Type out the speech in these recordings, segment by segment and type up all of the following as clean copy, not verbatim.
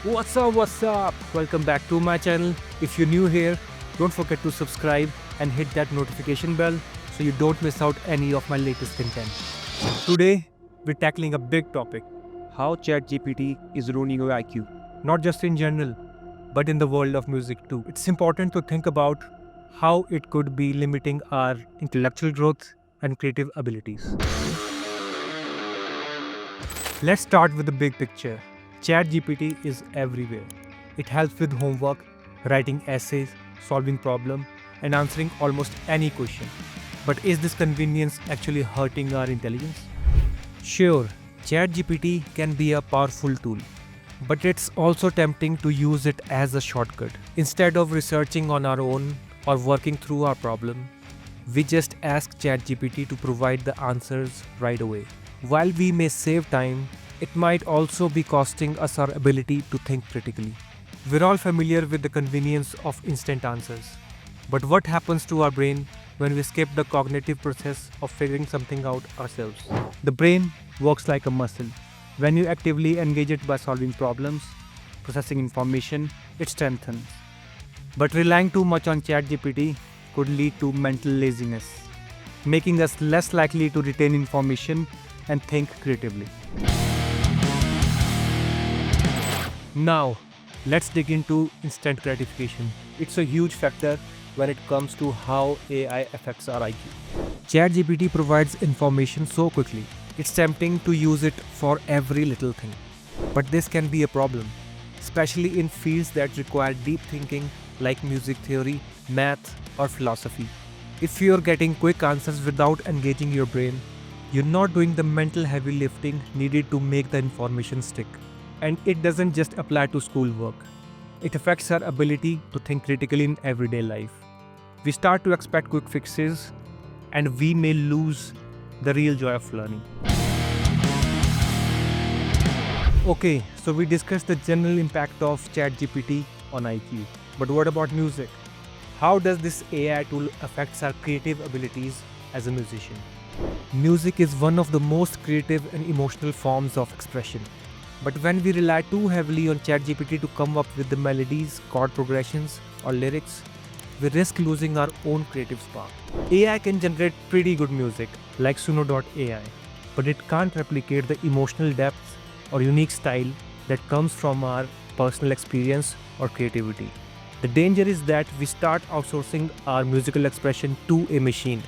What's up? Welcome back to my channel. If you're new here, don't forget to subscribe and hit that notification bell so you don't miss out any of my latest content. Today, we're tackling a big topic: how ChatGPT is ruining your IQ. Not just in general, but in the world of music too. It's important to think about how it could be limiting our intellectual growth and creative abilities. Let's start with the big picture. ChatGPT is everywhere. It helps with homework, writing essays, solving problems, and answering almost any question. But is this convenience actually hurting our intelligence? Sure, ChatGPT can be a powerful tool, but it's also tempting to use it as a shortcut. Instead of researching on our own or working through our problem, we just ask ChatGPT to provide the answers right away. While we may save time, it might also be costing us our ability to think critically. We're all familiar with the convenience of instant answers. But what happens to our brain when we skip the cognitive process of figuring something out ourselves? The brain works like a muscle. When you actively engage it by solving problems, processing information, it strengthens. But relying too much on ChatGPT could lead to mental laziness, making us less likely to retain information and think creatively. Now, let's dig into instant gratification. It's a huge factor when it comes to how AI affects our IQ. ChatGPT provides information so quickly, it's tempting to use it for every little thing. But this can be a problem, especially in fields that require deep thinking like music theory, math, or philosophy. If you're getting quick answers without engaging your brain, you're not doing the mental heavy lifting needed to make the information stick. And it doesn't just apply to schoolwork. It affects our ability to think critically in everyday life. We start to expect quick fixes, and we may lose the real joy of learning. Okay, so we discussed the general impact of ChatGPT on IQ. But what about music? How does this AI tool affect our creative abilities as a musician? Music is one of the most creative and emotional forms of expression. But when we rely too heavily on ChatGPT to come up with the melodies, chord progressions, or lyrics, we risk losing our own creative spark. AI can generate pretty good music, like Suno.ai, but it can't replicate the emotional depth or unique style that comes from our personal experience or creativity. The danger is that we start outsourcing our musical expression to a machine,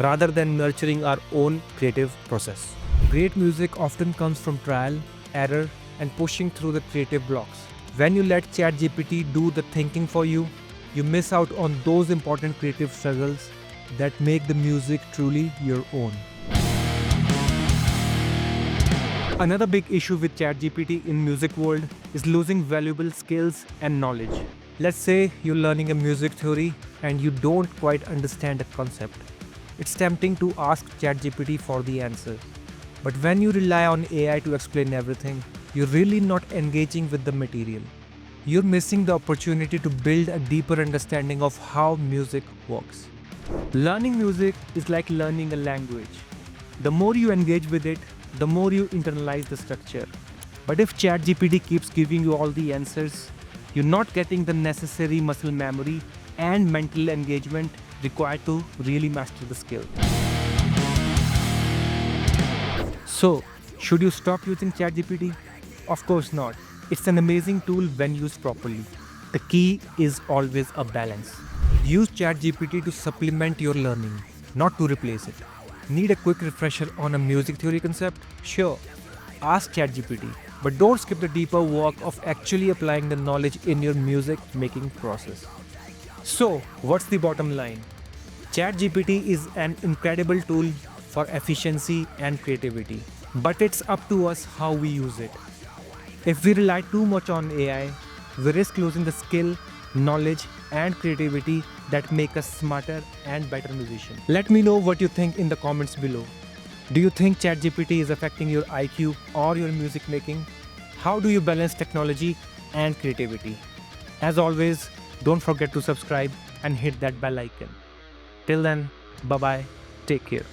rather than nurturing our own creative process. Great music often comes from trial, error, and pushing through the creative blocks. When you let ChatGPT do the thinking for you, you miss out on those important creative struggles that make the music truly your own. Another big issue with ChatGPT in music world is losing valuable skills and knowledge. Let's say you're learning a music theory and you don't quite understand a concept. It's tempting to ask ChatGPT for the answers. But when you rely on AI to explain everything, you're really not engaging with the material. You're missing the opportunity to build a deeper understanding of how music works. Learning music is like learning a language. The more you engage with it, the more you internalize the structure. But if ChatGPT keeps giving you all the answers, you're not getting the necessary muscle memory and mental engagement required to really master the skill. So, should you stop using ChatGPT? Of course not. It's an amazing tool when used properly. The key is always a balance. Use ChatGPT to supplement your learning, not to replace it. Need a quick refresher on a music theory concept? Sure, ask ChatGPT, but don't skip the deeper work of actually applying the knowledge in your music making process. So, what's the bottom line? ChatGPT is an incredible tool for efficiency and creativity, but it's up to us how we use it. If we rely too much on AI, we risk losing the skill, knowledge, and creativity that make us smarter and better musicians. Let me know what you think in the comments below. Do you think ChatGPT is affecting your IQ or your music making? How do you balance technology and creativity? As always, don't forget to subscribe and hit that bell icon. Till then, bye-bye, take care.